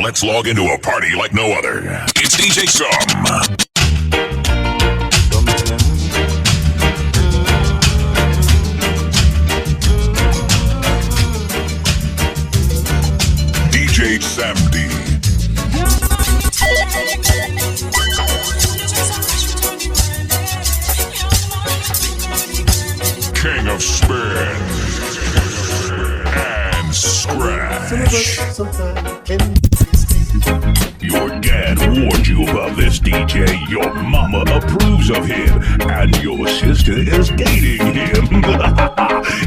Let's log into a party like no other. It's DJ Sam. DJ SAMDEE. King of spin and scratch. Your dad warned you about this DJ. Your mama approves of him, and your sister is dating him.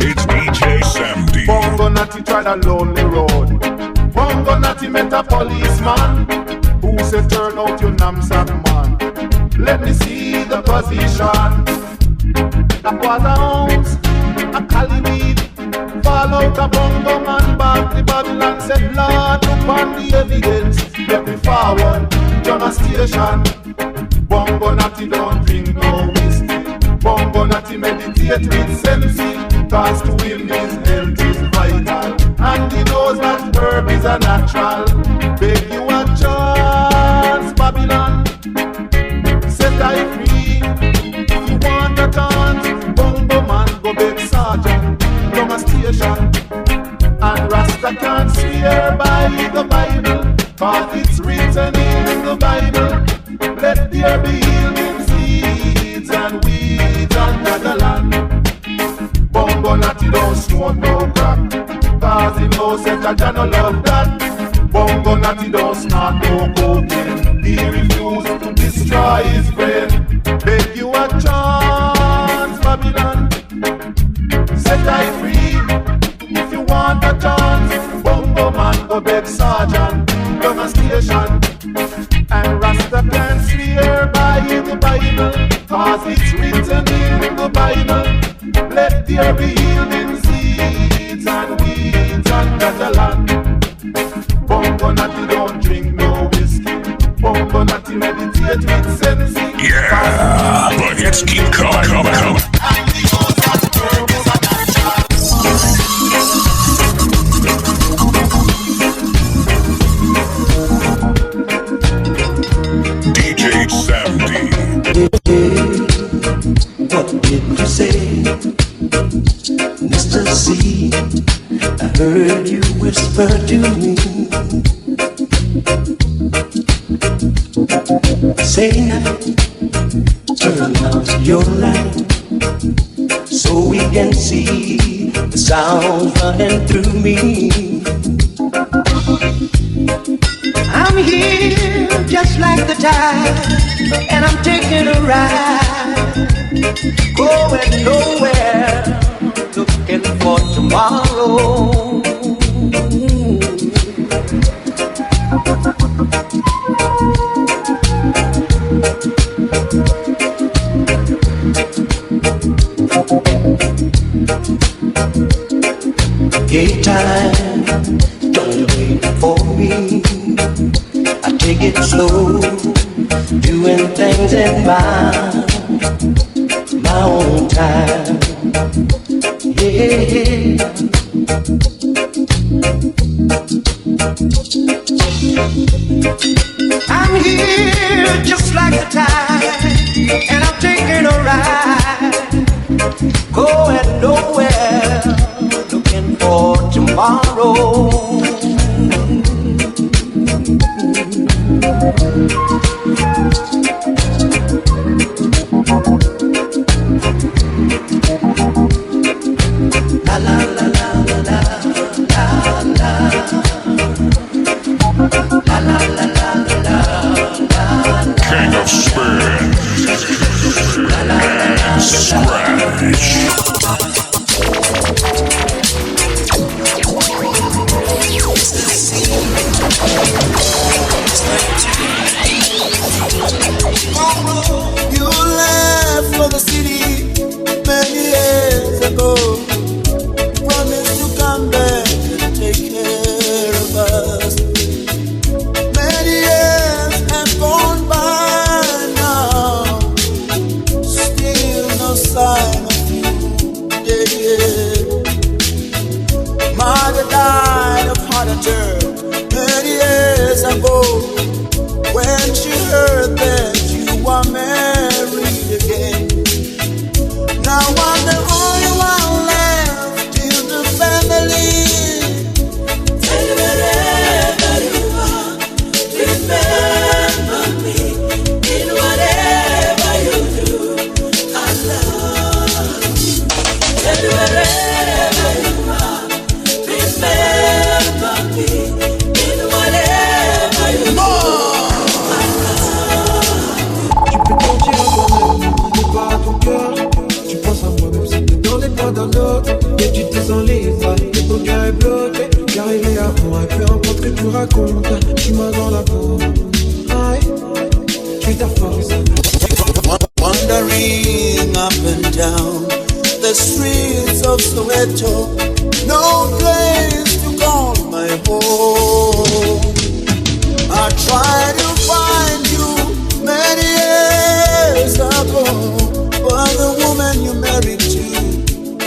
It's DJ SAMDEE. Bongo Natty tried a lonely road. Bongo Natty met a policeman who said, "Turn out your knapsack man. Let me see the position." A quarter ounce, a cali weed, fall out a bongo man back. The Babylon said, "Lord, look on the evidence. Let me forward, John a station." Bongo Natty don't drink no whiskey. Bongo Natty meditate with sensi, cause to him his health is vital, and he knows that herb is a natural. Beg you a chance, Babylon, set I free. If you want a chance, bongo man go beg sergeant, come a station. And Rasta can't swear by the Bible, cause it's written in the Bible. Let there be yielding seeds and weeds under the land. Bongo Natty don't smoke no crack, cause he knows that I don't love that. Bongo Natty don't snort no cocaine, he refused to destroy his brain. Beg you a chance, Babylon, set I free. If you want a chance, bongo man go beg sergeant, come a station. And Rasta can't swear by the Bible, cause it's written in the Bible. Let there be yielding seeds and weeds under the land. Bongo Natty don't drink no whiskey. Bongo Natty meditate with sense. Yeah, but it's keep coming. DJ SAMDEE. What did you say, Mr. C? I heard you whisper to me. Say now, turn out your light so we can see the sound running through me. I'm here just like the tide, and I'm taking a ride, going nowhere, looking for tomorrow. Gay time, don't wait for me. I take it slow, doing things in my own time. Yeah. I'm here just like the tide, and I'm taking a ride, going nowhere, looking for tomorrow. La la la la la la la. La la la la la la. King of spin and scratch. wandering up and down the streets of Soweto, no place to call my home. I tried to find you many years ago, but the woman you married to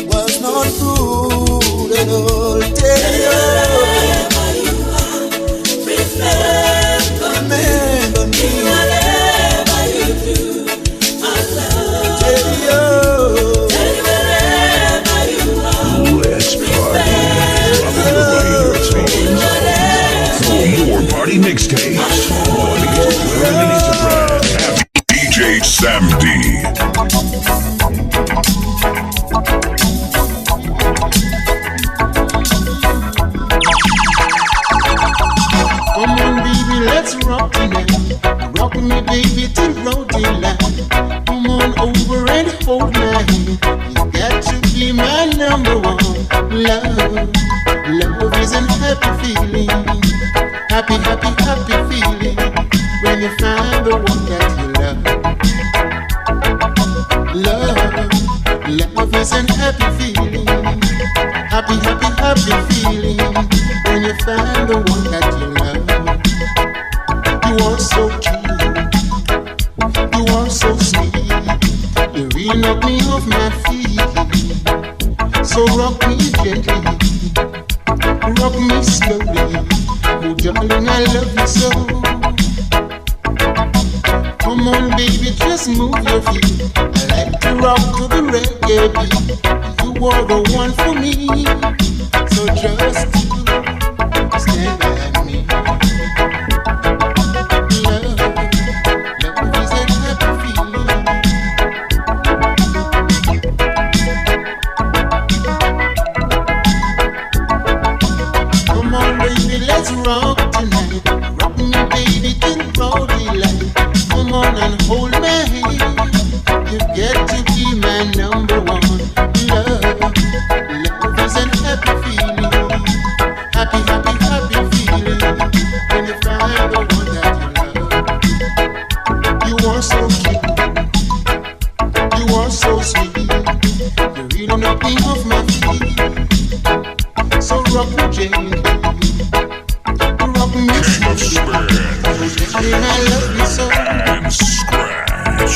was not good at all. Wherever you are, remember me. Whatever you do, I love you. Wherever you are, Let's party. For more party mixtapes, on Twitter and Instagram, DJ SAMDEE. Come on, baby, let's rock tonight. Rock me, baby, till broad daylight. Come on over and hold my hand. You got to be my number one. Love is an happy feeling. Happy, happy, happy feeling when you find the one that you love. Love is an happy feeling. Happy, happy, happy feeling when you find the one that you love. You are so cute, you are so sweet. You really knock me off my feet. So rock me gently, rock me slowly. Oh darling, I love you so. Come on baby, just move your feet. I like to rock to the reggae beat. You are the one for me, so just stand by me. Love is a happy feeling. Come on baby, let's rock tonight. Rock me baby till broad daylight. Come on and hold my hand. You get to be my number one. Love is an happy feeling. Happy, happy, happy feeling when you find the one that you love. You are so cute, you are so sweet. You really knock me off my feet. So rock me gently, rock me slowly. I love you so. And scratch.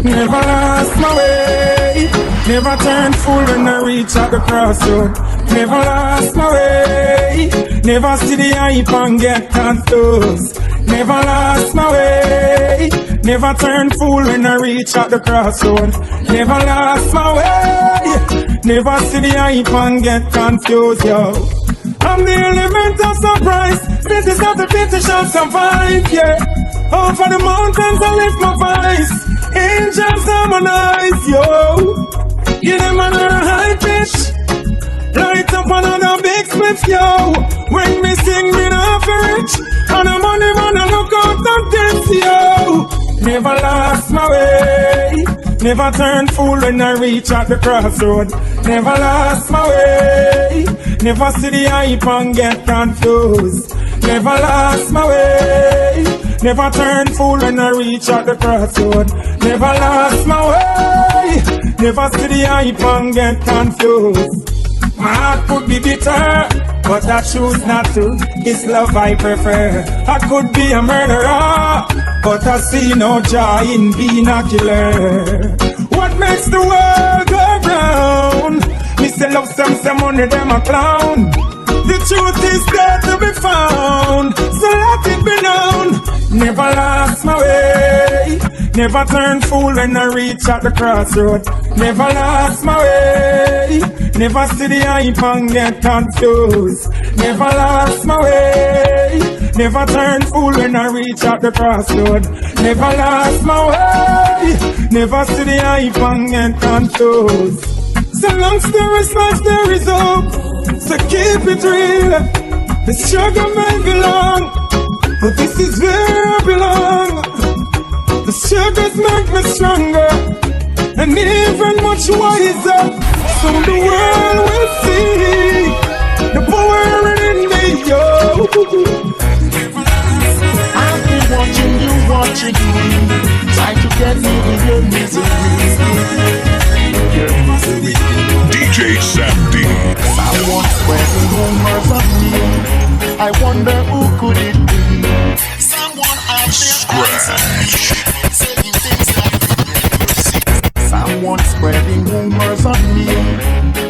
Never lost my way. Never turned fool when I reach at the crossroad. Never lost my way. Never see the hype and get confused. Never lost my way. Never turned fool when I reach at the crossroad. Never lost my way. Never see the hype and get confused, yo. I'm the element of surprise. This is not the finish of survive, yeah. Over the mountains I lift my voice. Angels harmonize, yo. Give them another high pitch. Light up another big split, yo. When we sing, we not for rich. And the money man, I look out of this, yo. Never lost my way. Never turned fool when I reach at the crossroad. Never lost my way. Never see the hype and get confused. Never lost my way. Never turned fool when I reach at the crossroad. Never lost my way. Never see the hype and get confused. My heart could be bitter, but I choose not to. It's love I prefer. I could be a murderer, but I see no joy in being a killer. What makes the world go round? Me say love some money, them a clown. The truth is there to be found, so let it be known. Never lost my way. Never turned fool when I reach at the crossroad. Never lost my way. Never see the hype and get confused. Never lost my way. Never turned fool when I reach at the crossroad. Never lost my way. Never see the hype and get confused. So long story short, there is hope. So keep it real. The struggle may be long, but this is where I belong. The struggles make me stronger. and even much wiser. So the world will see the power in me, yo. I've been watching you, watching me, trying to get me in your misery. DJ SAMDEE. Someone spreading rumors of me. I wonder who could it be? Someone out there saying things that we never see. Someone spreading rumors of me.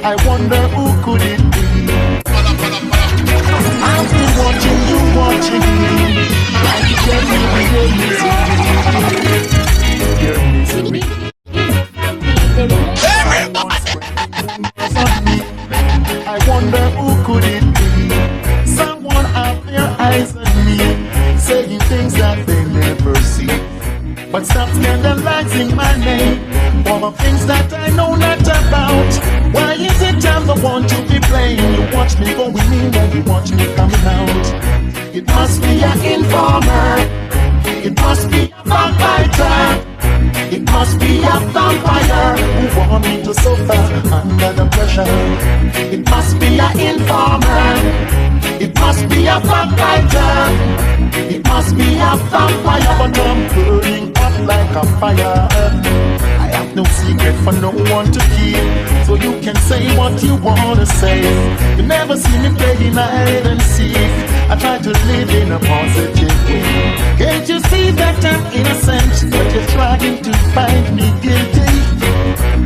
I wonder who could it be? I've been watching you, watching me, trying to get me in your misery. I wonder who could it be? Someone out there eyes on me, saying things that they never see. But stop scandalizing my name for the things that I know not about. Why is it I'm the one to be playing? You watch me going in and you watch me coming out. It must be an informer. It must be a backbiter. It must be a vampire who want me to suffer under the pressure. It must be an informer. It must be a backbiter. It must be a vampire, but I'm burning up like a fire. I have no secret for no one to keep, so you can say what you wanna say. You never see me playing hide and seek. I try to live in a positive way. Can't you see that I'm innocent, but you're trying to find me guilty?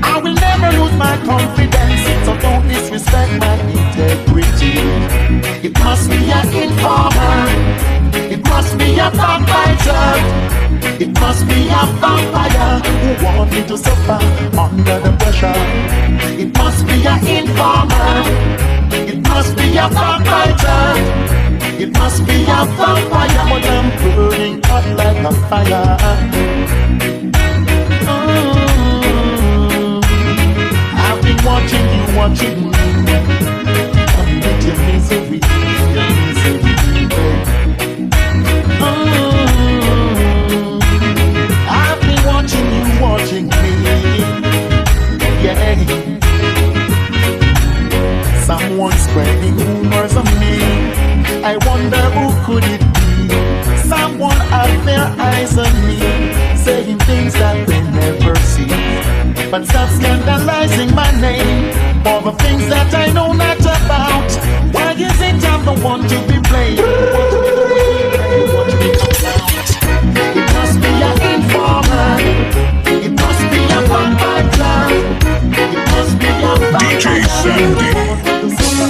I will never lose my confidence, so don't disrespect my integrity. It must be an informer. It must be a backbiter. It must be a vampire who want me to suffer under the pressure. It must be an informer. It must be a backbiter. It must be a vampire, but I'm burning hot like a fire. I've been watching you, watching me. I'm with your misery, your misery. I've been watching you, watching me. Yeah. Someone spreading rumors of me. I wonder who could it be? Someone out there eyes on me, saying things that they never see. But stop scandalizing my name for the things that I know not about. Why is it I'm the one to be blamed? It must be an informer. It must be a vampire. It must be a vampire. DJ SAMDEE.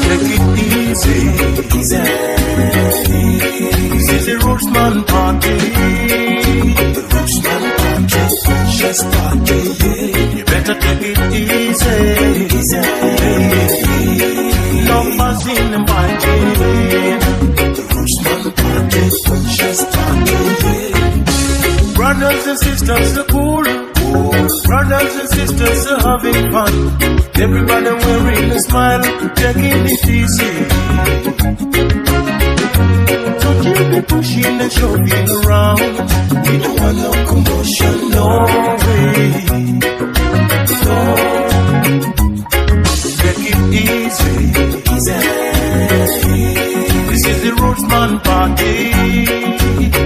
Take it easy, easy. This is the Rootsman party. The Rootsman party, just party. You better take it easy, easy. No fussing and fighting. The Rootsman party, just party. Brothers and sisters are cool. Brothers and sisters are having fun. Everybody wearing a smile, taking it easy. Don't you be pushing and shoving around. We don't want no commotion, no way. No. Take it easy, easy. This is the Rootsman party.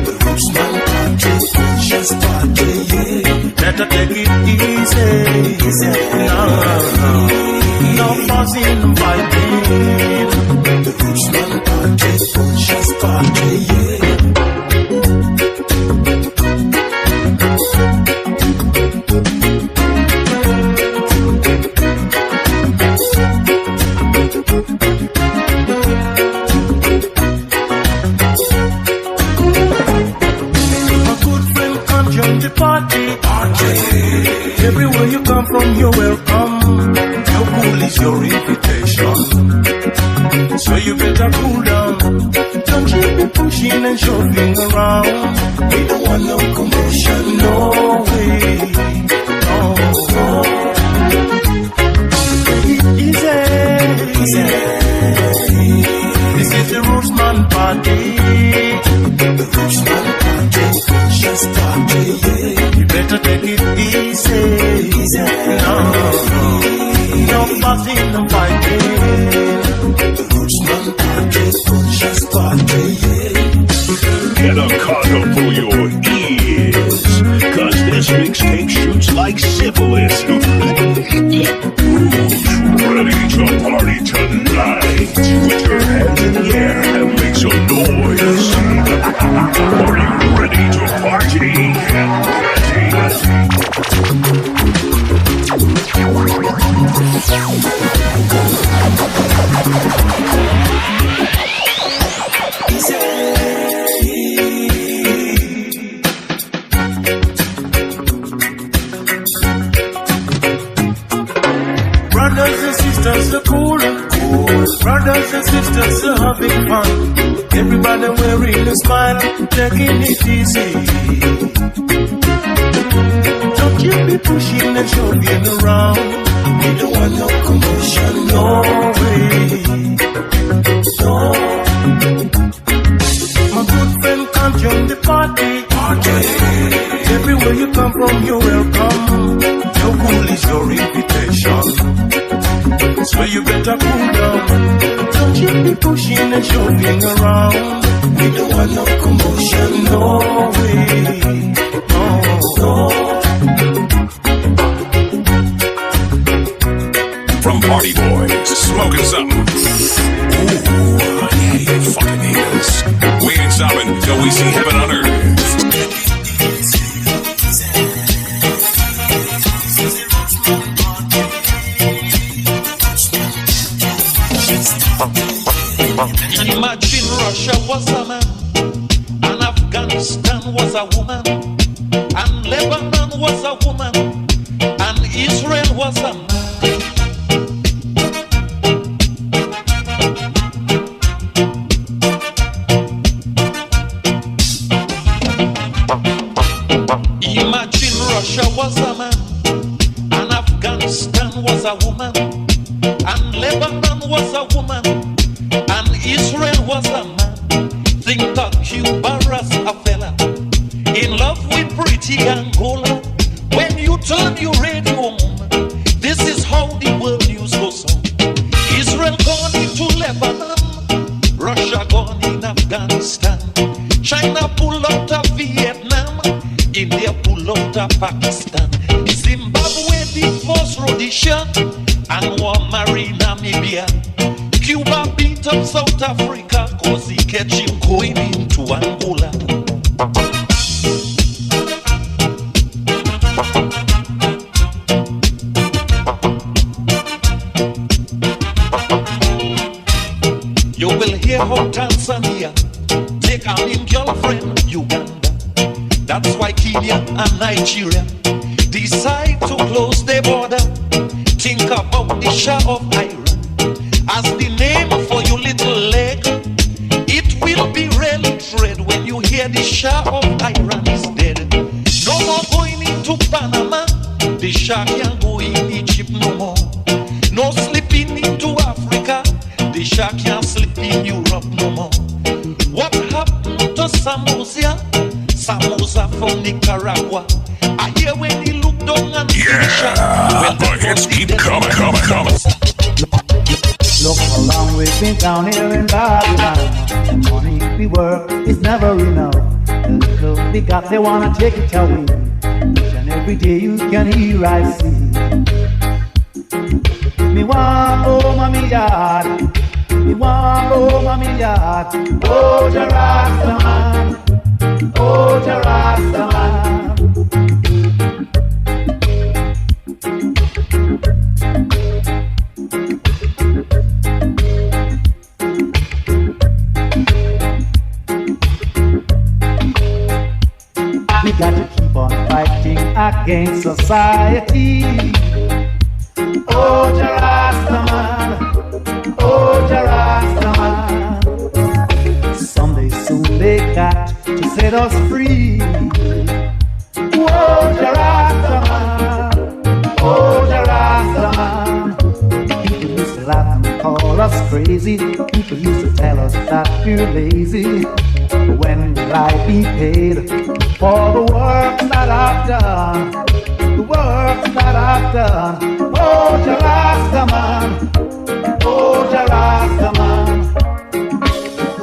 The Rootsman party, just party, yeah. Better take it easy, easy. No fussing and fighting. The Rootsman party, just party, yeah. Everywhere you come from, you're welcome. Your cool is your invitation. So you better cool down. Don't you be pushing and shoving around. We don't want no commotion, no way. No, no. Easy, easy. This is the Rootsman party. The Rootsman party, just party, yeah. You better take it easy. easy. No fussing, no fighting. Bushman party, conscious party. Get a condom for your ears, cause this mixtape shoots like syphilis. Who's ready to party tonight? Put your hands in the air and make some noise. Are you ready to party? Brothers and sisters are cool. Brothers and sisters are having fun. Everybody wearing a smile, taking it easy. Don't you be pushing and shoving around. We don't want no commotion, no way. No. My good friend can't join the party. Everywhere you come from, you're welcome. Your cool is your invitation. So you better cool down. Don't you be pushing and shoving around. We don't want no commotion, no way. No, no. From Party Boys, smoking something. Ooh, yeah, you fucking haters. We ain't stopping till we see heaven on earth. Imagine Russia was a man, and Afghanistan was a woman, and Lebanon was a woman, and Israel was a man. Imagine Russia was a man, and Afghanistan was a woman, and Lebanon was a woman, and Israel was a man. Think of Cuba as a fella, in love with pretty Angola. When you turn your radio on, this is how the world news goes on. Israel gone into Lebanon, Russia gone in Afghanistan, China pull out of Vietnam, India pull out of Pakistan, Zimbabwe divorce Rhodesia, and war marry Namibia. Cuba beat up South Africa, cause he catch him going into Angola. You will hear how Tanzania take a mean girlfriend Uganda. That's why Kenya and Nigeria decide to close their border. Think about the Shah of Iran as the name for your little leg. It will be really dread when you hear the Shah of Iran is dead. No more going into Panama, the Shah can't go in Egypt no more. No slipping into Africa, the Shah can't slip in Europe no more. What happened to Samosa? Samosa from Nicaragua. I hear when he looked down and see the Shah. Well, the hits keep coming. Look how long we've been down here in Babylon. Money we work is never enough. The little they got, they wanna take it away. Each and every day you can hear I see. Me want home me yard. Me want home me yard. Oh, the Rasta man. Oh, the Rasta man. We got to keep on fighting against society. Oh, the Rasta man. Oh, the Rasta man. Someday soon they got to set us free. Oh, the Rasta man. Oh, the Rasta man. People used to laugh and call us crazy. People used to tell us that we're lazy. But when will I be paid for the work that I've done? The works that I've done. Oh, Jah Rastaman, oh, Jah Rastaman.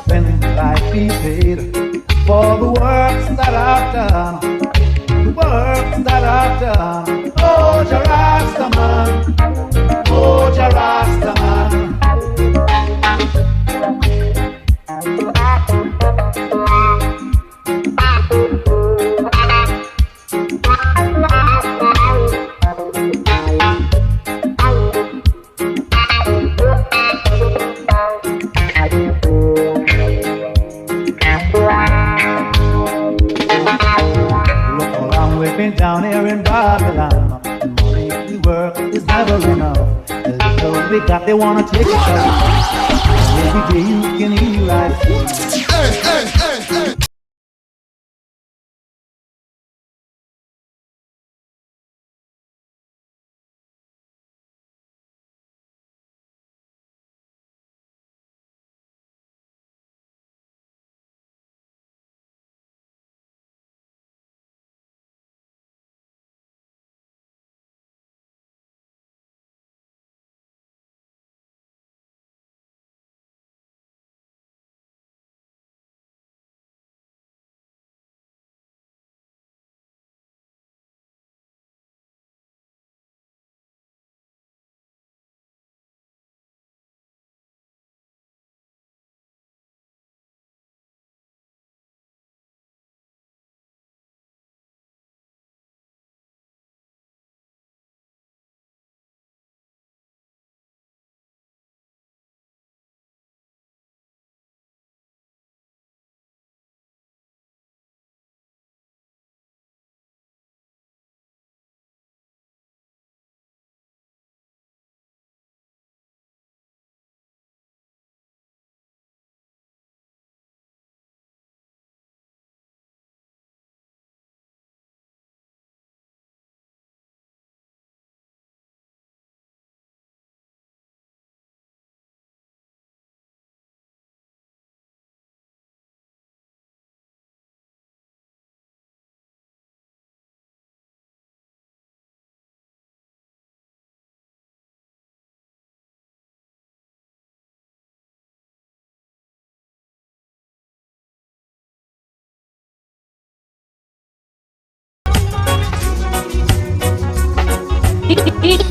When I be paid for the works that I've done, the works that I've done. Oh, Jah Rastaman, oh, Jah Rastaman. Down here in Babylon, money we work is never enough. A little we got, they wanna take it away. Every day you can hear right. Hey.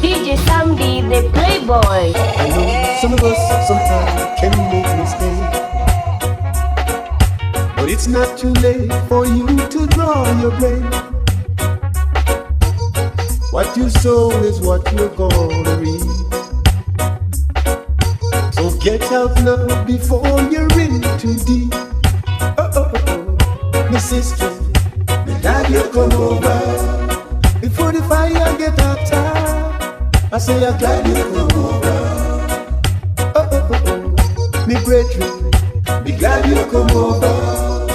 DJ SAMDEE, the playboy. I know some of us sometimes can make mistakes, but it's not too late for you to draw your break. What you sow is what you're gonna reap. So get out now before you're in too deep. My sister, my dad, you come over. Before the fire get hotter, I say I'm glad you come over. Me brethren, be glad you come over.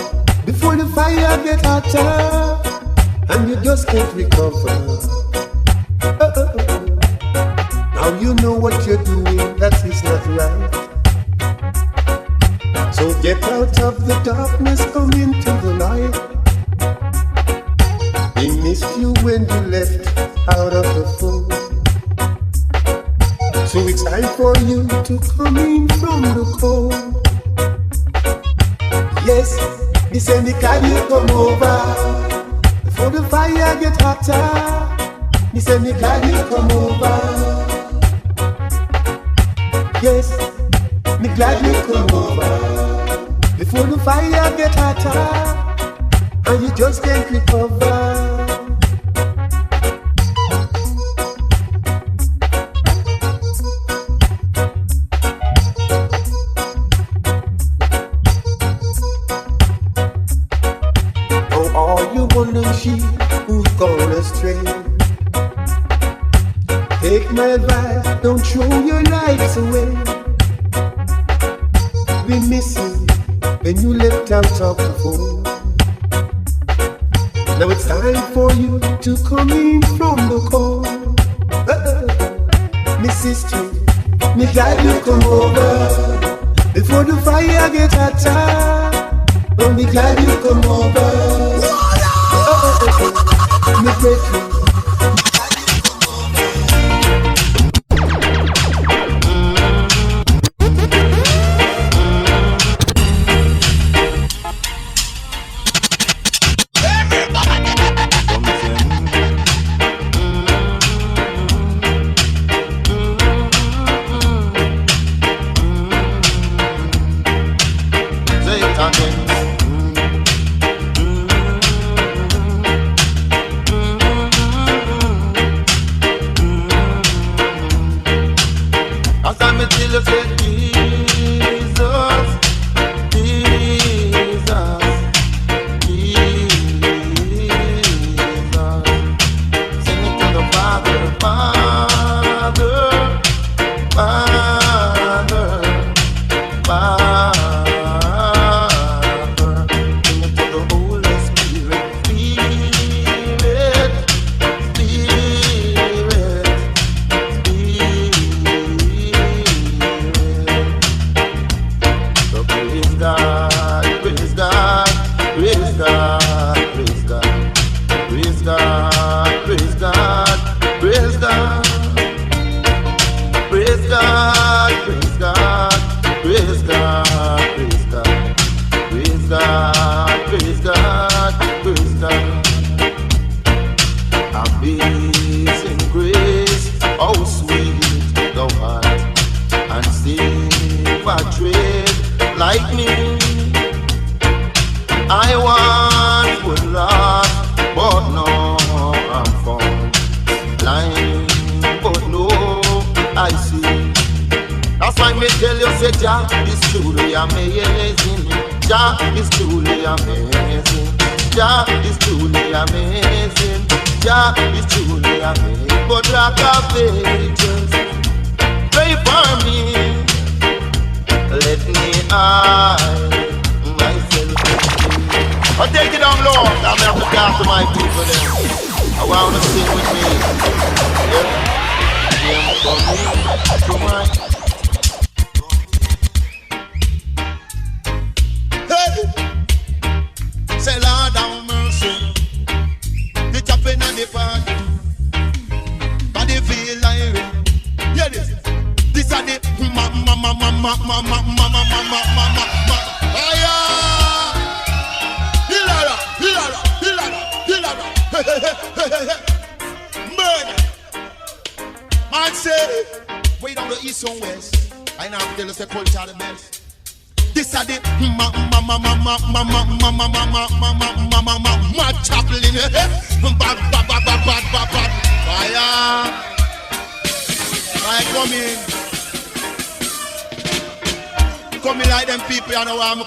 Before the fire get hotter, and you just can't recover. Now you know what you're doing, that is not right. So get out of the darkness, come into the light. We missed you when you left out of the fold. So it's time for you to come in from the cold. Yes, me say me glad you come over. Before the fire get hotter, me say me glad you come over. Yes, me glad you come over. Before the fire get hotter, and you just can't recover. Oh, all you wondering sheep who've gone astray, take my advice, don't throw your lives away. We miss you when you left out of the fold. Now it's time for you to come in from the cold. Me sister, me glad you come over. Before the fire get hotter, oh, me glad you come over. Me brethren,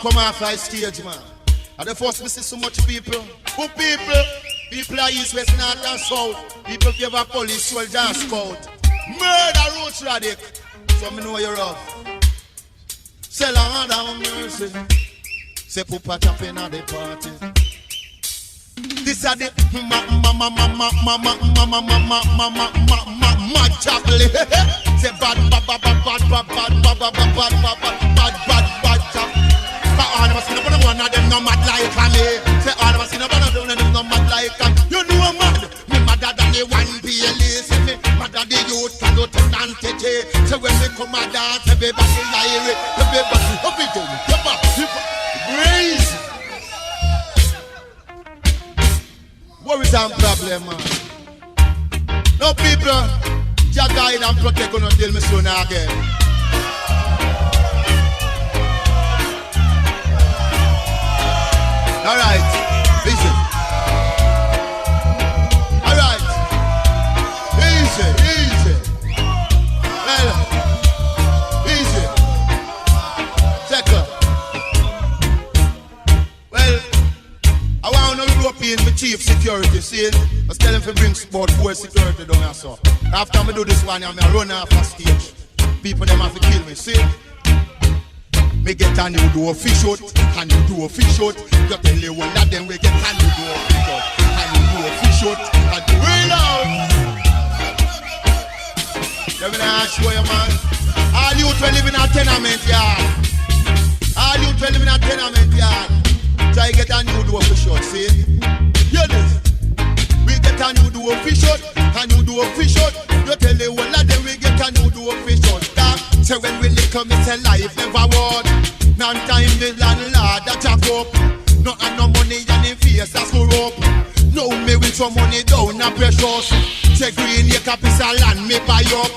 Come off my stage, man. And the first, we see so much people. Who people? People are east, west, north, and south. People give a police, soldier, and scout. Murder, roach, radic. So me know you're rough. Say, Lord, have mercy. Say, Papa chopping at the party. This are the mad chocolate. Say, bad chop. All of us in the one of them no mad like me. Say all of us in the one of them no mad like me. You know I'm mad. Me madder than the one PLA. Say me madder the youth can go to Nantete. So when we come and dance, everybody lyre. Everybody up it down. Come on. Crazy. What is that problem, man? No people. Just guide and protect on until me soon again. All right, listen. All right, easy. Well, easy. Second. Well, I want to go up in my chief security. See, I was telling him to bring about 4 security down here. So after I do this one, I'm gonna run off the stage. People them have to kill me. See. Me get a new do a fish out, and you do a fish out. You tell you one of them we get a new do a fish out, and you do a fish out, and do it out. Let me show you, man. All you to live in a tenement yard. All you to live in a tenement yard. Try get a new do a fish out, see? Hear this. We get a new do a fish out, and you do a fish out. You tell you one of them we get a new do a fish out. So when we lick up, it's a life never won. None time the landlord that jack up. No and no money and in face that's go up. No me with some money down and precious. Say green acre piece of land me buy up.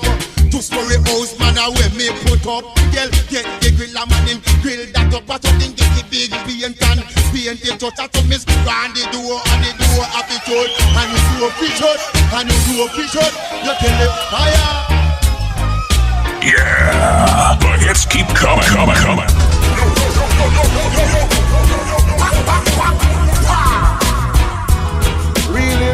2-story house man away me put up. Girl get the grill a man him grill that up. But something get the big paint and paint it out. To me screw on the door and the door up it out. And you do a fish out and you do a fish out. You tell the fire. Yeah, the hits keep coming. Really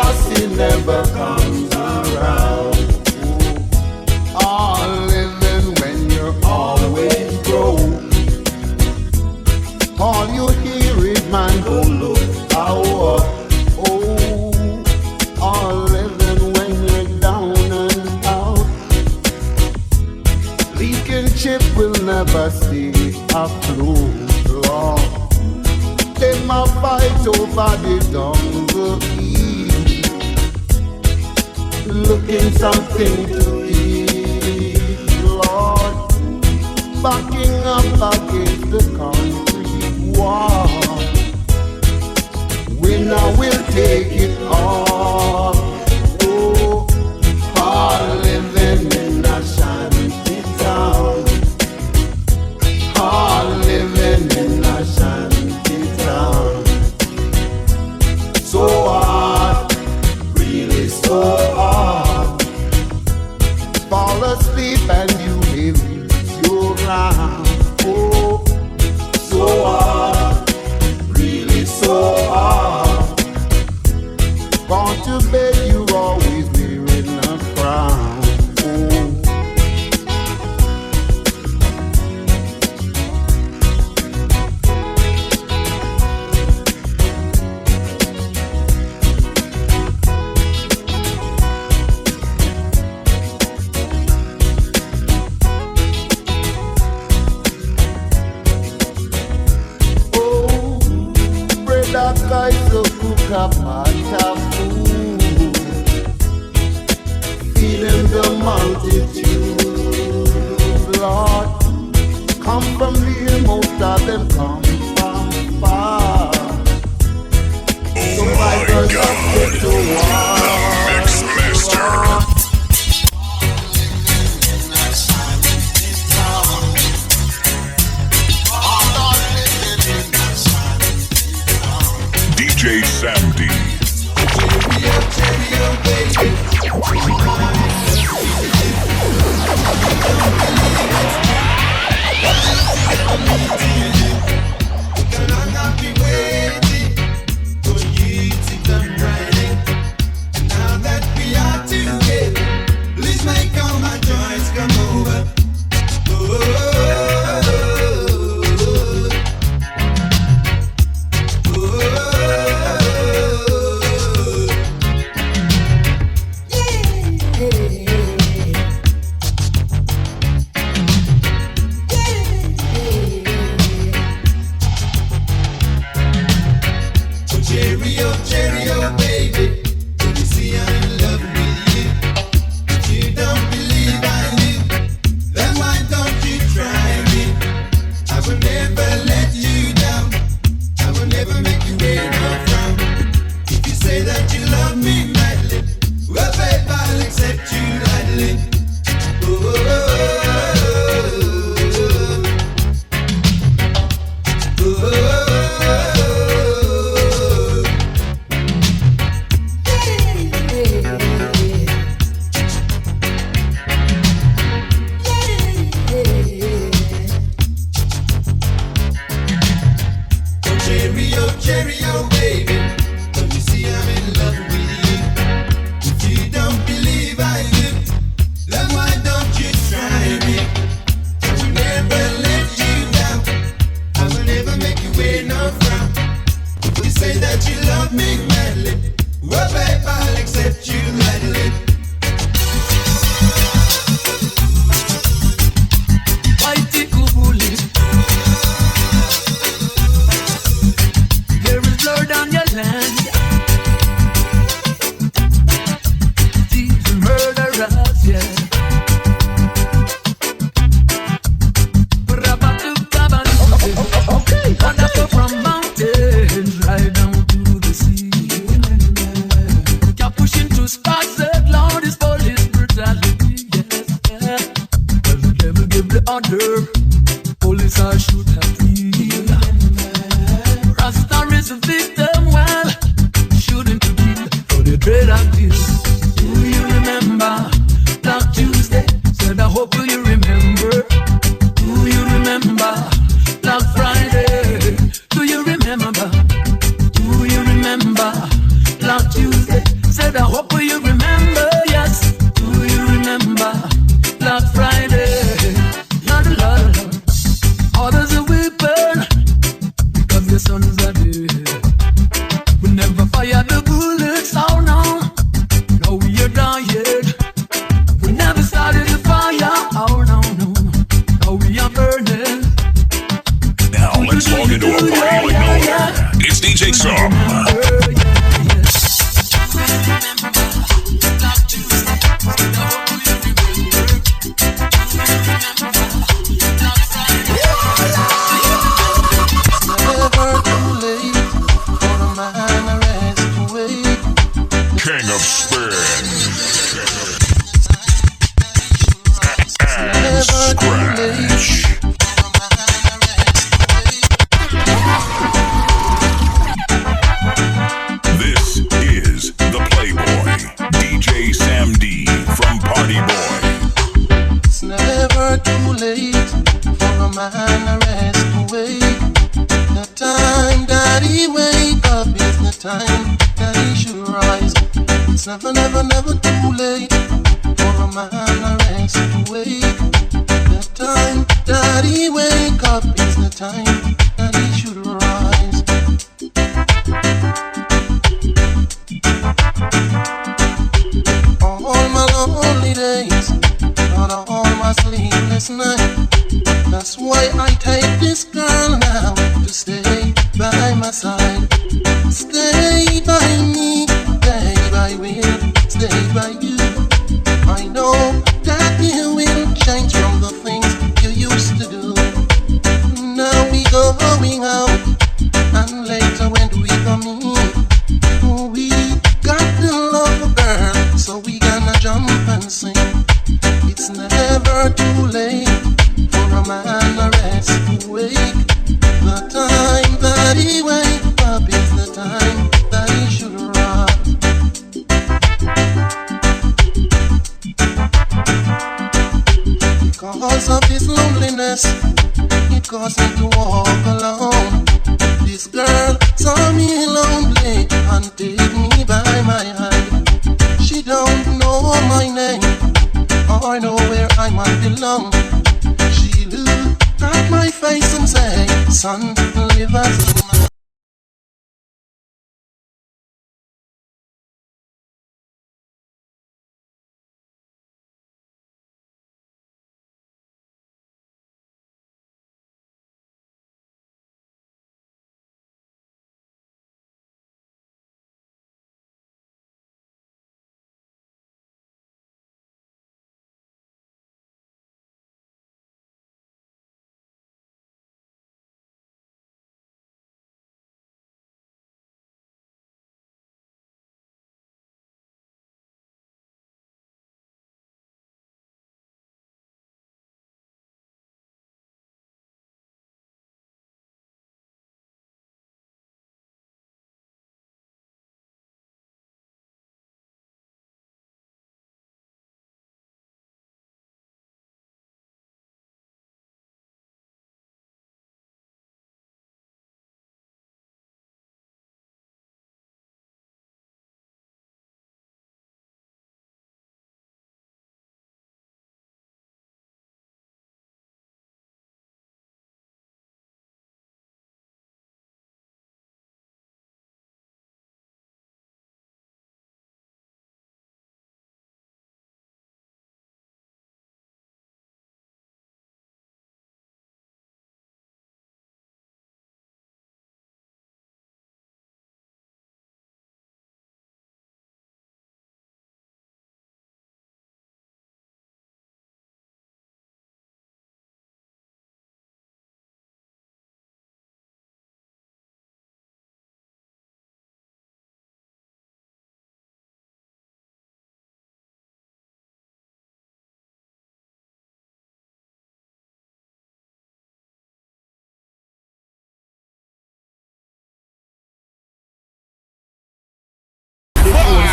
fussy never comes around. All living when you're always broke. All you hear is man, go look how up. Oh, all living when you're down and out. Leaking ship will never stay afloat. Lord, they might fight over the jungle heat, looking something to eat. Lord, backing up against the concrete wall. Winner will take it all. Oh, all living in a shanty town. All living in a shanty town. So hard, really so hard. Fall asleep and you may lose your ground. Oh, so hard, really so hard. Gone to bed, you're always wearing a crown. Feeling the multitude, Lord, come from here, most of them come from far. So my God, the Mix Master. DJ SAMDEE. this all now. No, we are dying. We never started the fire. Oh no, no, no. No, we are burning. Now let's log into a party like no other. It's DJ Sam. King of Spin and Scratch. This is the Playboy, DJ SAMDEE from Party Boy. It's never too late for a man to rest away. The time that he wake up is the time that he should rise. It's never, never, never too late for a man to rest away. The time that he wake up is the time that he should rise. All my lonely days, not all my sleepless nights. That's why I take this girl now to stay by my side. Stay by me, babe, I will stay by you. I know that you will change from the things you used to do. Now we going out, and later when we come in, we got the love girl, so we gonna jump and sing. It's never too late for a man to rest awake. The time that he wake up is the time that he should rise. Because of his loneliness, it caused me to walk alone. This girl saw me lonely and take me by my hand. She don't know my name or know where I might belong. She look at my face and say, son, live as a man.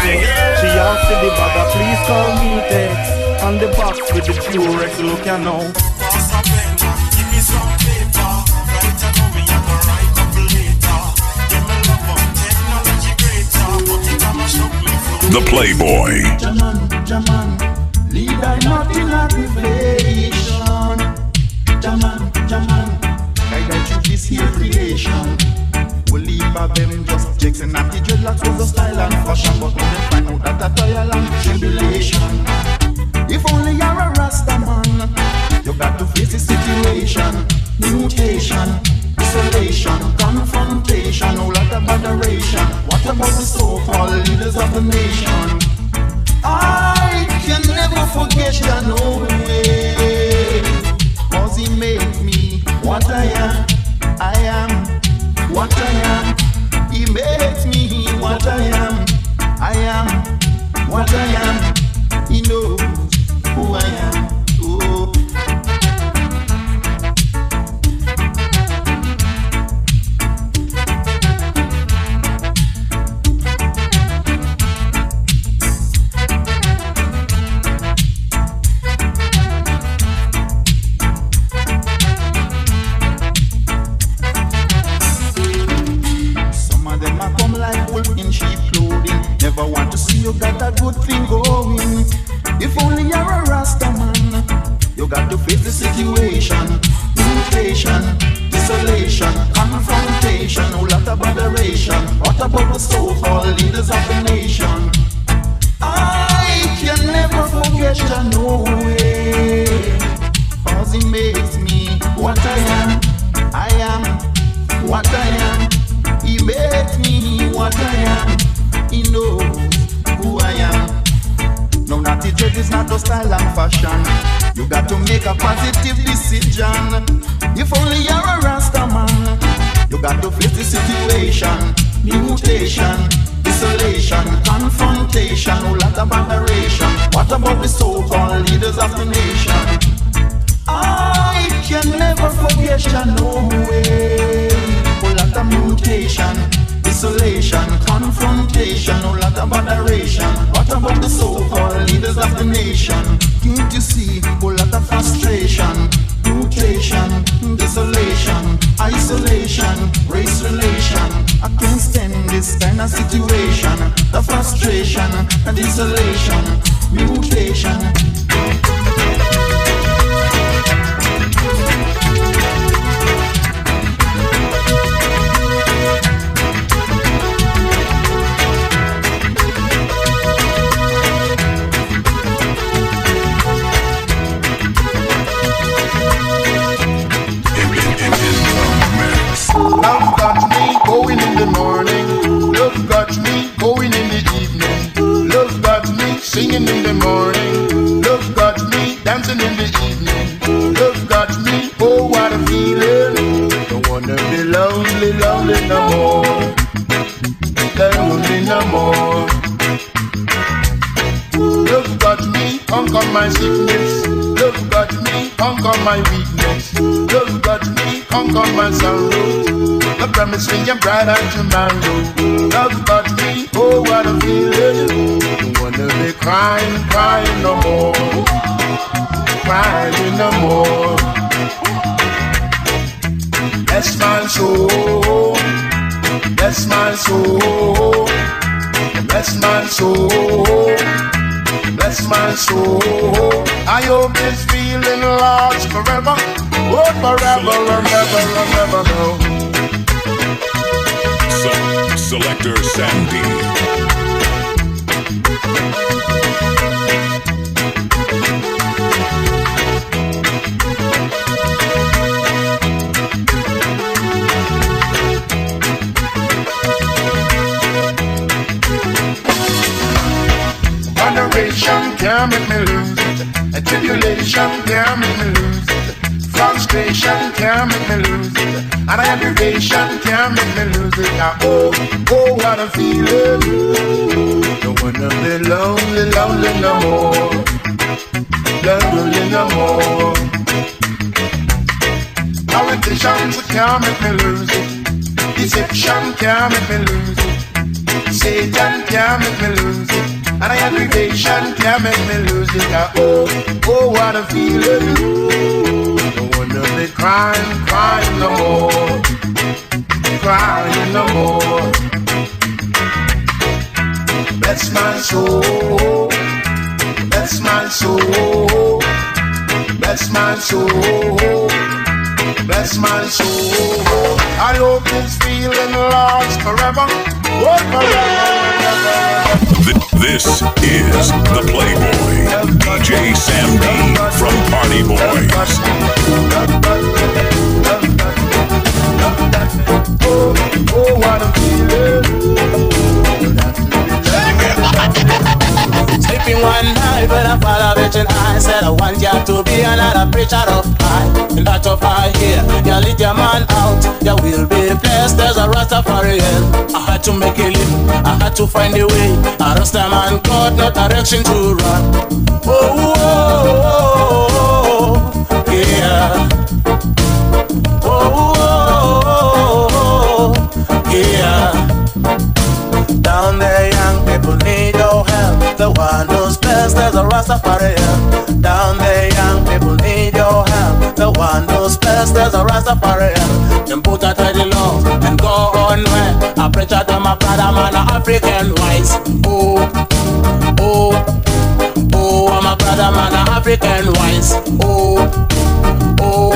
She asked the bagger, please call me text. On the box with the Durex, look you know. Give me some paper. Right now me a go write up later. Give me love up technology greater. Put it on my show. The Playboy. Jaman, lead I not in activation. Jaman, guide I to this here creation. Will lead remember them just chasing at the dreadlocks was a style and fashion, but now they find out that a trial and tribulation. If only you're a Rasta man, you got to face the situation, mutation, isolation, confrontation, whole lot of adoration. What about the so-called leaders of the nation? I can never forget ya, no way, 'cause he made me what I am what I am. He made me what I am what I am. He knows who I am. Oh. Never want to see you got a good thing going. If only you're a Rasta man, you got to face the situation, mutation, isolation, confrontation, whole lot of adoration. What about the so-called leaders of the nation? I can never forget ya, no way, 'cause he makes me what I am what I am. He makes me what I am. He knows who I am. No, naughty dread is not a style and fashion. You got to make a positive decision. If only you're a Rasta man, you got to face the situation, mutation, isolation, confrontation, whole lot of adoration. What about the so-called leaders of the nation? I can never forget ya, no way. Whole lot of mutation, isolation, confrontation, whole lot of adoration. What about the so-called leaders of the nation? Can't you see whole lot of frustration, mutation, desolation, isolation, race relation? I can't stand this kind of situation. The frustration and desolation, mutation. Love got me going in the morning. Love got me going in the evening. Love got me singing in the morning. Love got me dancing in the evening. Love got me, oh what a feeling. Don't wanna be lonely, lonely no more. Lonely no more. Love got me, conquer my sickness. Love got me, conquer my weakness. Love got me, conquer my sorrow. The promise me you're bright and tomorrow. Love got me, oh what a feeling. Don't wanna be crying, crying no more. Crying no more. Bless my soul. Bless my soul. Bless my soul. Bless my soul. I hope this feeling lasts forever. Oh, forever and ever and ever, no. Selector SAMDEE. Adoration can't make me lose it. A tribulation can't make me lose it. Frustration can't make me lose it. And aggravation can't make me lose it. Oh, oh, what a feeling. Don't wanna be lonely, lonely no more. Lonely no more. Politicians can't make me lose it. Deception can't make me lose it. Satan can't make me lose it. And aggravation can't make me lose it. Oh, oh, what a feeling. Don't wanna be crying, crying no more. Crying no more. Bless my soul. Bless my soul. Bless my soul. Bless my soul. I hope this feeling lasts forever. Oh, forever. This is the Playboy, DJ SAMDEE from Party Boys. Oh, what a feeling. Sleeping one night when I fall a bitch and I said I want you to be another preacher of mine. In that of I hear you lead your man out, you will be blessed as a Rastafarian. I had to make a living, I had to find a way. A Rasta man got no direction to run. Oh, oh, oh, oh, yeah. Oh, oh, oh, oh, yeah. Down there, young people need your help. The one who's blessed as a Rastafarian. Down there, young people need your help. The one who's blessed as a Rastafarian. Them put out the laws and go on where I preach out to my brother man, African wise. Oh, oh, oh, I'm a brother man, African wise. Oh, oh,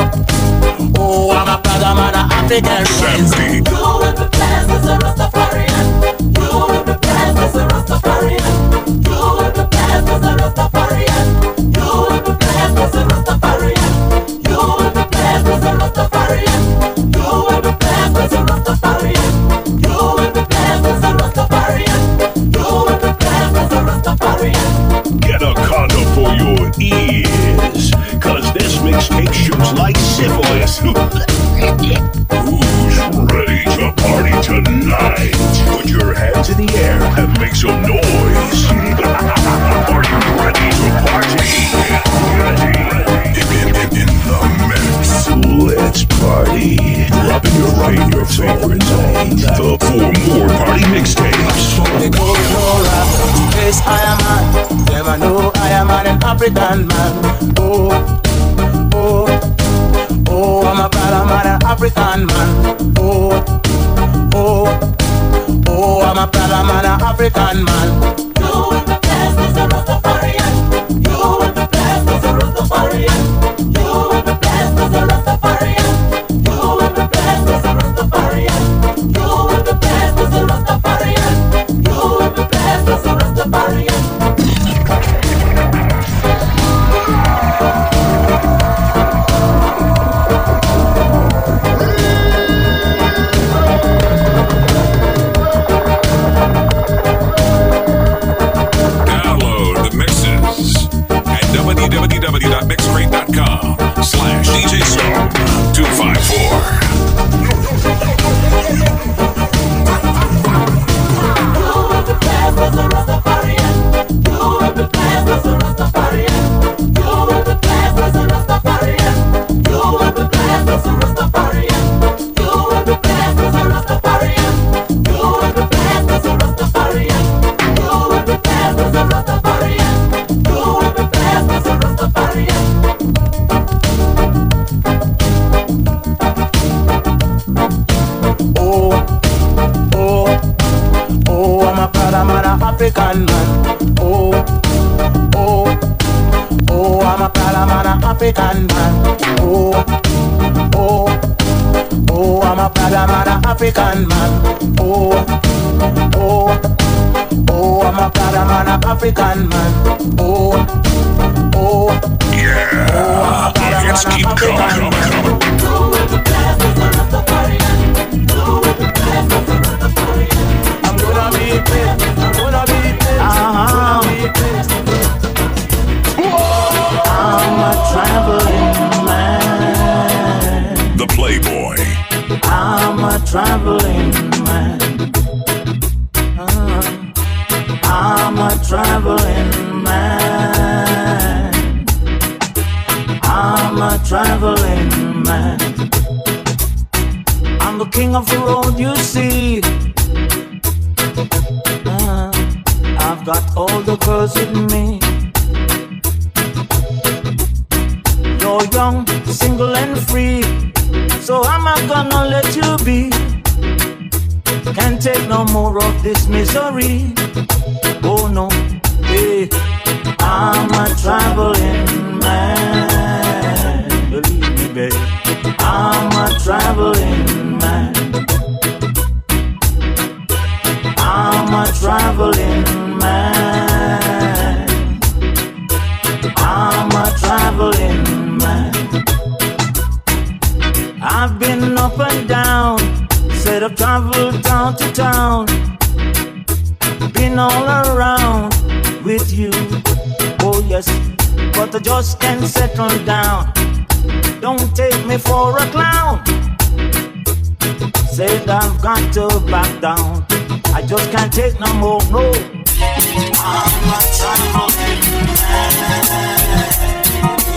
oh, I'm a brother man, African wise. SAMDEE. You will be blessed as a Rastafarian. You will be blessed as a Rastafarian. You will be blessed as a Rastafarian. You will be blessed as a Rastafarian. You will be blessed as a Rastafarian. You will be blessed as a Rastafarian. You will be blessed as a Rastafarian. You will be blessed as a Rastafarian. Get a condom for your ears, cause this mixtape shoots like syphilis. Who's ready to party tonight? Put your hands in the air and make some noise. Are you ready to party? In the mix. Let's party. Dropping your favorite songs. The 4 more party mixtapes. They go Nora, yes I am man. Never know I am an African man. Oh, oh, oh, I'm a brother man, an African man. Oh, oh, oh, I'm a brother man, an African man. You will be blessed as a Rastafarian. You will be blessed as a Rastafarian. You will be blessed as a Rastafarian. You will be blessed as a Rastafarian. You will be blessed as a Rastafarian. You will be blessed as a Rastafarian. African man. Oh, oh, oh, I'm a proud man, an African man. Oh, oh, oh, I'm a proud man, an African man. Oh, oh, oh, I'm a proud man, an African man. Oh, oh, yeah, the hits keep coming. I'm gonna be paid. I'm gonna be paid. I'm a traveling man. The Playboy. I'm a traveling man. I'm a traveling man. I'm a traveling man. I'm the king of the road, you see. I've got all the girls with me. You're young, single and free, so I'm not gonna let you be. Can't take no more of this misery. Oh no, hey, I'm a traveling man. Believe me, babe, I'm a traveling man. you. Oh yes, but I just can't settle down. Don't take me for a clown. Said I've got to back down. I just can't take no more, no. I'm not traveling man.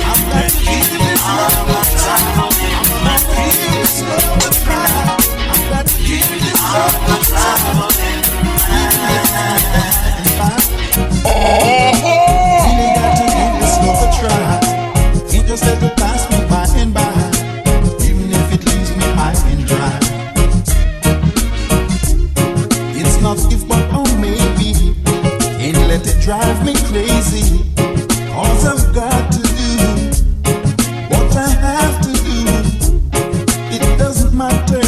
I'm not keeping I'm not traveling man. I'm not keeping this I'm not traveling man. Really got to give this love a try. Can't just let it pass me by and by, even if it leaves me high and dry. It's not if but oh maybe. Can't let it drive me crazy. All I've got to do, what I have to do. It doesn't matter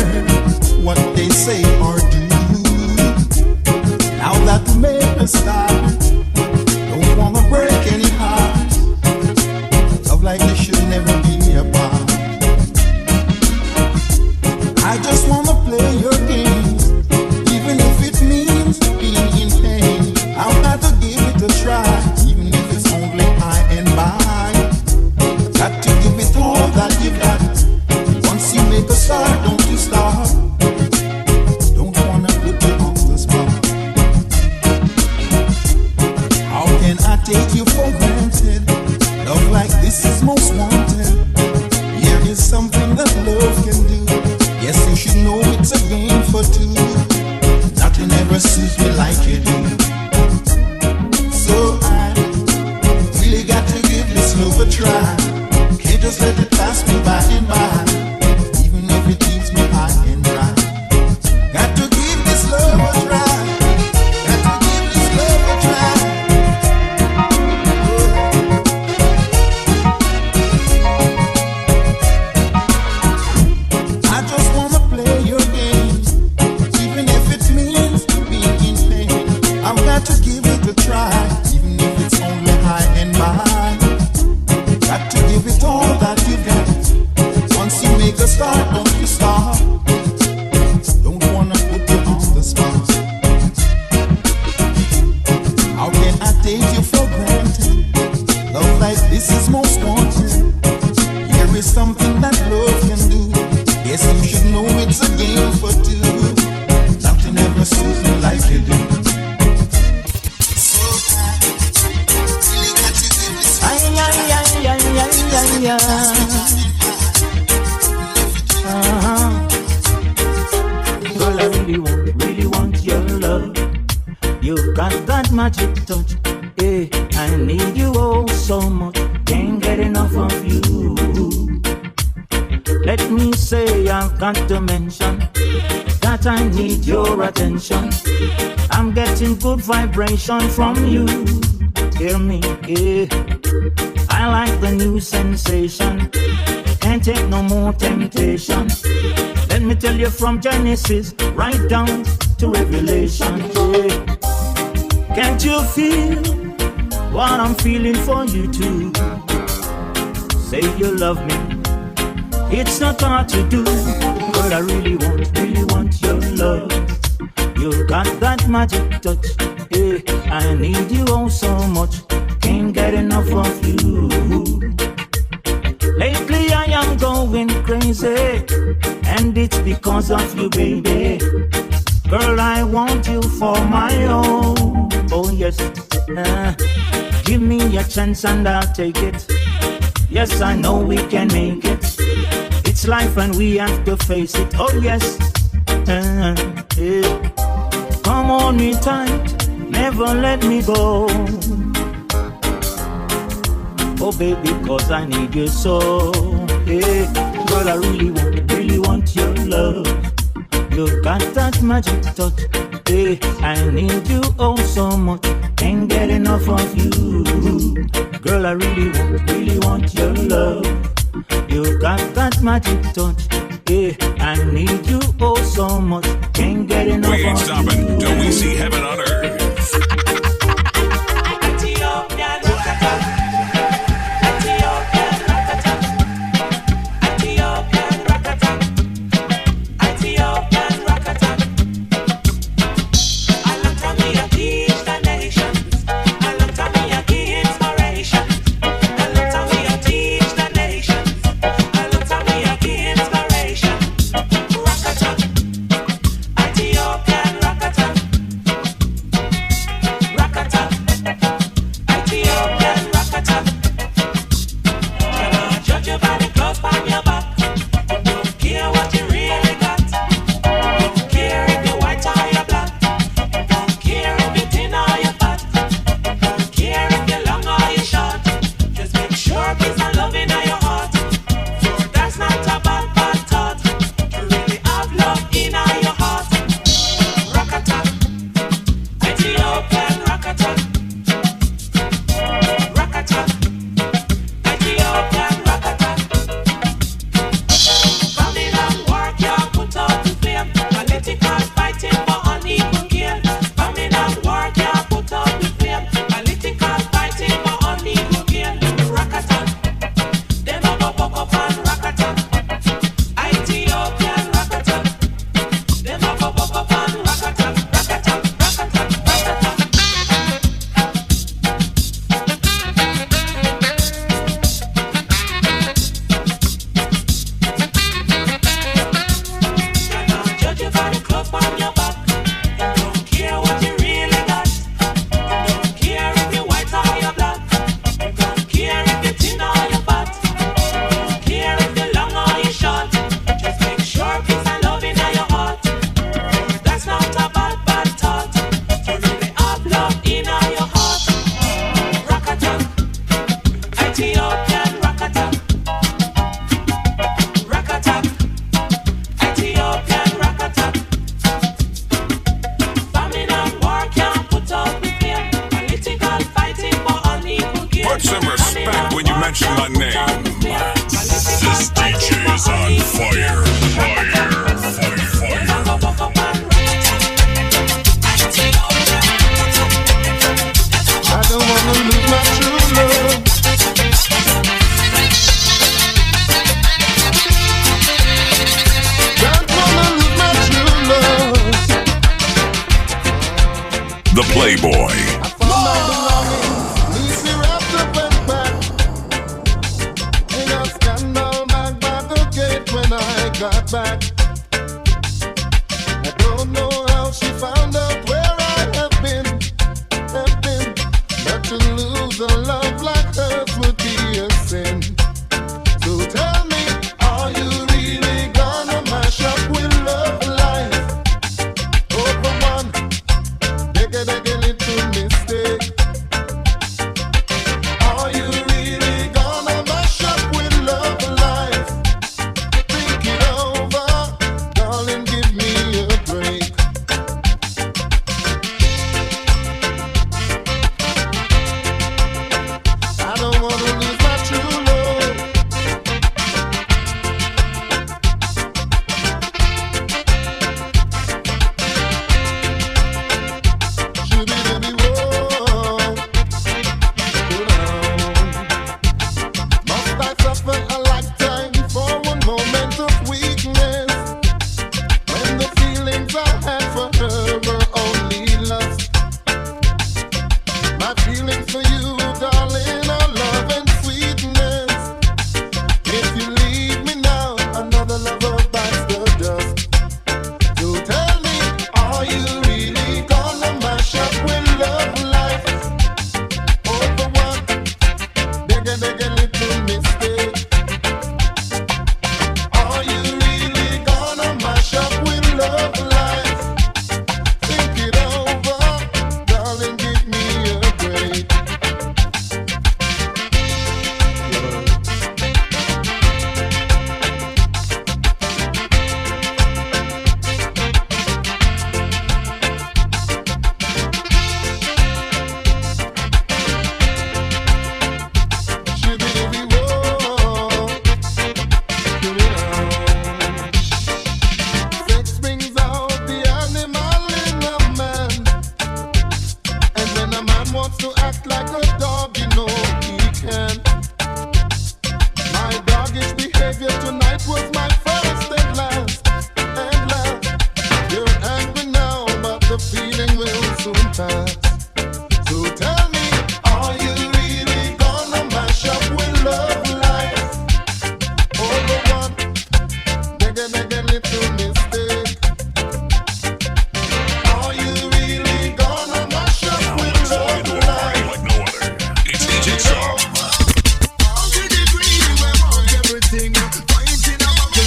what they say or do. Now that we made a start, don't wanna break any heart. Love like this should never be apart. I just wanna play your game, even if it means being in pain. I'll have to give it a try, even if it's only high and by. Got to give it all that you got. Once you make a start, don't you stop. Don't wanna put you on the spot. How can I take you for granted? Love like this is most wanted. Here is something that love can do. Yes, you should know it's a game for two. Nothing ever suits me like you do. So I really got to give this love a try. Can't just let it pass me by and by, even if it leaves me high and dry. Got to give this love a try. Got to give this love a try. I just wanna play your game, even if it means being in pain. I've got to give it a try, even if it's only high and by. Got to give it all that you got. Once you make a start, don't you stop. Don't wanna put you on the spot. How can I take you for granted? Love like this is most wanted. Here is something that love can do. Yes, you should know it's a game for two. Nothing ever suits me like you do. So I really got to give this Ay, ay, ay, ay, ay, ay, ay. Girl, I really want your love. You've got that magic touch. Hey, I need you oh so much. Can't get enough of you. Let me say I've got to mention that I need your attention. I'm getting good vibration from you. Hear me, yeah. I like the new sensation. Can't take no more temptation. Let me tell you from Genesis right down to Revelation. Yeah. Can't you feel what I'm feeling for you too? Say you love me. It's not hard to do, but I really want your love. You got that magic touch. Hey, I need you oh so much. Can't get enough of you. Lately I am going crazy, and it's because of you, baby. Girl, I want you for my own. Oh yes, give me a chance and I'll take it. Yes, I know we can make it. It's life and we have to face it. Oh yes, yeah. Come on me tight, never let me go. Oh baby, cause I need you so. Hey, girl, I really want your love. You got that magic touch. Hey, I need you oh so much. Can't get enough of you. Girl, I really want your love. You got that magic touch. Hey, I need you oh so much. Can't get enough of you. We ain't stopping till we see heaven on earth. I love me a teach the nations. I love me mention my name. This DJ is on fire, fire, fire, fire. I don't wanna lose my true love. Don't wanna lose my true love. The Playboy. I found my belongings, neatly wrapped up and packed in a scandal bag by the gate when I got back. I don't know how she found out where I have been, but to lose a love like hers would be a sin. So tell me, are you really gonna mash up with love life over one digga little mistake? Are you really gonna mash up with love life? Think it over, darling, give me a break. I don't wanna lose my true love. Shoo-be-doo-be-whoa. Must I suffer a lifetime for one moment of weakness, when the feelings I had for her were only lust? My feelings for you, darling, are love and sweetness. If you leave me now, another lover bites the dust. So tell me, are you really gonna mash up with love life over one digga little mistake? Are you really gonna mash up with love life? Think it over, darling, give me a break. Shoo-be-doo-be-whoa. Sex brings out the animal in a man, and when a man wants to act like a dog, you know he can. My doggish behavior tonight was my first and last, You're angry now, but the feeling will soon pass. So tell me, are you really gonna mash up with love life over one digga little mistake? Are you really gonna mash up with love life? Like no other. It's DJ Sam. All to the degree we want everything, fighting about the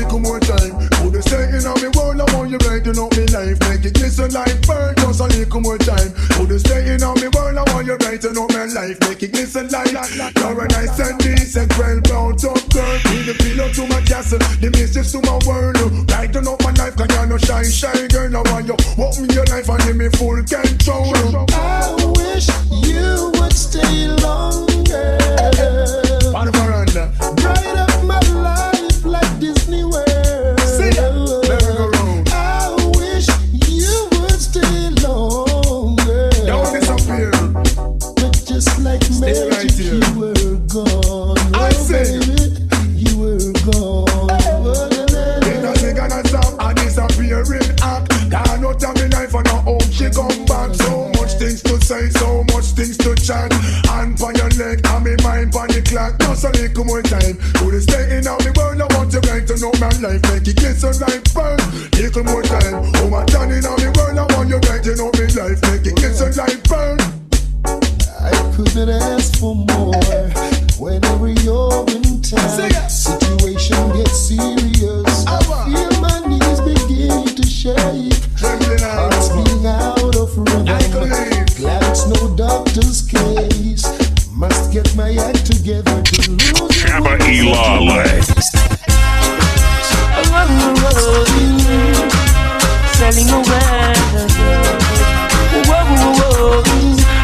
little more time. Could you stay in on me world? I want you brighten up me life. Make it glisten like burn. Just a little more time. Could you stay in on me world? I want you brighten up my life. Make it glisten like you're a nice and decent, well bound up girl. Bring the pillow to my castle, the mischief to my world. Brighten up my life, cause you're no shy, shy girl. I want you walk me your life and give me full control. I wish you would stay longer. On the veranda. Bright up my life like Disney World. See ya, merry-go-round. I wish you would stay longer. Don't disappear. But just like magic, right here. you were gone. I say, baby, you were gone. in a second and stop a disappearing act. Can't out of me life and I hope she come back. So much things to say, so much things to chat. Hand on your leg and me mind on the clock. Just a little more time. Could you stay in on me world? I want you right to know my life. Make it glisten like pearl. Little more time. Oh my God, in on me world, I want you right to know me life. Make it glisten like pearl. I couldn't ask for more. Whenever you're in town, situation gets serious. Feel my knees begin to shake. Heart's being out of rhythm. Glad it's no doctor's case. Must get my act together to lose. Shabba Ilale. Selling away.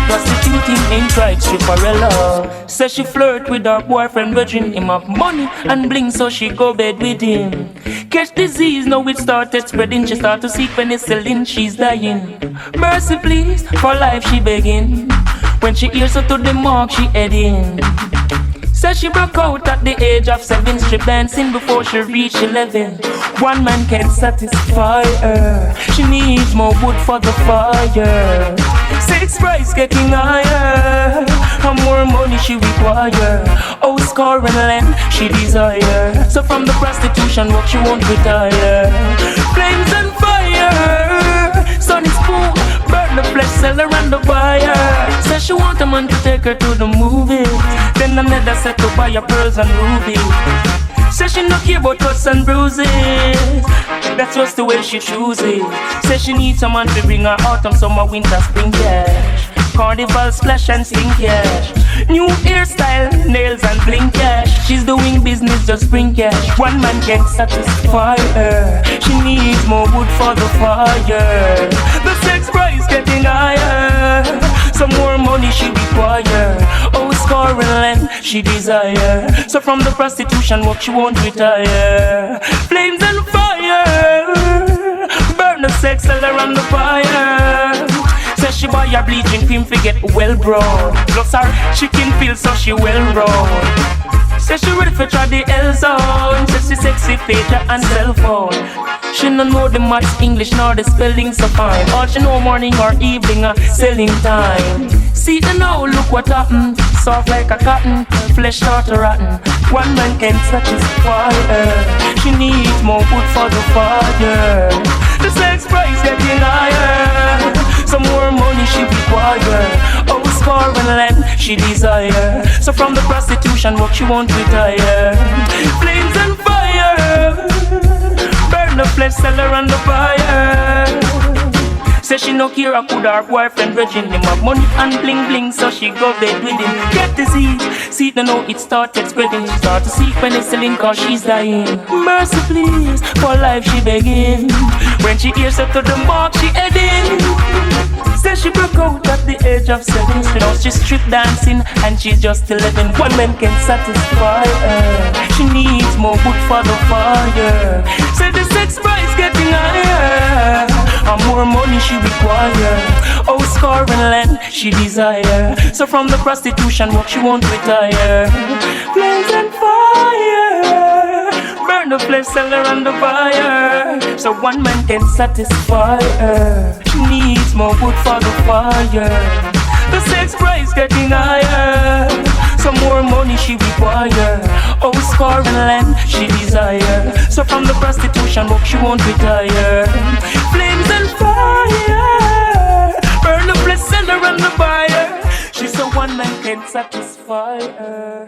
Prostituting ain't right, Stripperella. Says she flirt with her boyfriend, virgin him of money and bling, so she go bed with him. Catch disease, now it started spreading. She start to seek penicillin, she's dying. Mercy please, for life she begging. When she hears her to the mark, she heading. Says she broke out at the age of 7, strip dancing before she reached 11. One man can't satisfy her. She needs more wood for the fire. Sex price getting higher, and more money she require. Oh, score and land she desire. So from the prostitution work she won't retire. Flames and fire, sun is cool. Burn the flesh, sell her and the buyer. Says she want a man to take her to the movies. Then another set to buy her pearls and rubies. Says she no care about cuts and bruises. That's just the way she chooses. Says she needs someone to bring her autumn, summer, winter, spring cash. Carnival, splash and sing cash. New hairstyle, nails and bling cash. She's doing business, just bring cash. One man can't satisfy her. She needs more wood for the fire. The sex price getting higher. Some more money she require. Oh, score and land she desire. So from the prostitution work she won't retire. Flames and fire, burn the sex, sell her on the fire. Says she buy her bleaching cream to get well brown. Plus her chicken feels so she well round. Says she ready for try the L zone. Says she sexy pager and cell phone. She no know the maths, English nor the spelling so fine. All she know morning or evening selling time. See the now, look what happen. Soft like a cotton, flesh start to rotten. One man can't satisfy her. She needs more wood for the fire. The sex price getting higher. Some more money she require. Oh, score and land she desire. So from the prostitution work she won't retire. Flames and fire, burn the flesh, sell her on the fire. Say she no care a could her boyfriend virgin him have money and bling bling, so she go bed with him. Get disease, see the know it started spreading. Start to seek penicillin cause she's dying. Mercy please, for life she begging. When she hears her to the mark she heading. Say she broke out at the age of 7. Now she's strip dancing and she's just 11. One man can satisfy her. She needs more wood for the fire. Say the sex price getting higher, and more money she require. Oh, score and land she desire. So from the prostitution work she won't retire. Flames and fire, burn the flesh, sell her on the fire. So one man can satisfy her. She needs more wood for the fire. The sex price getting higher, some more money she require. Oh, score and land she desire. So from the prostitution work she won't retire. Flames and fire, burn the flesh, sell her on the fire. She's the one man can satisfy her.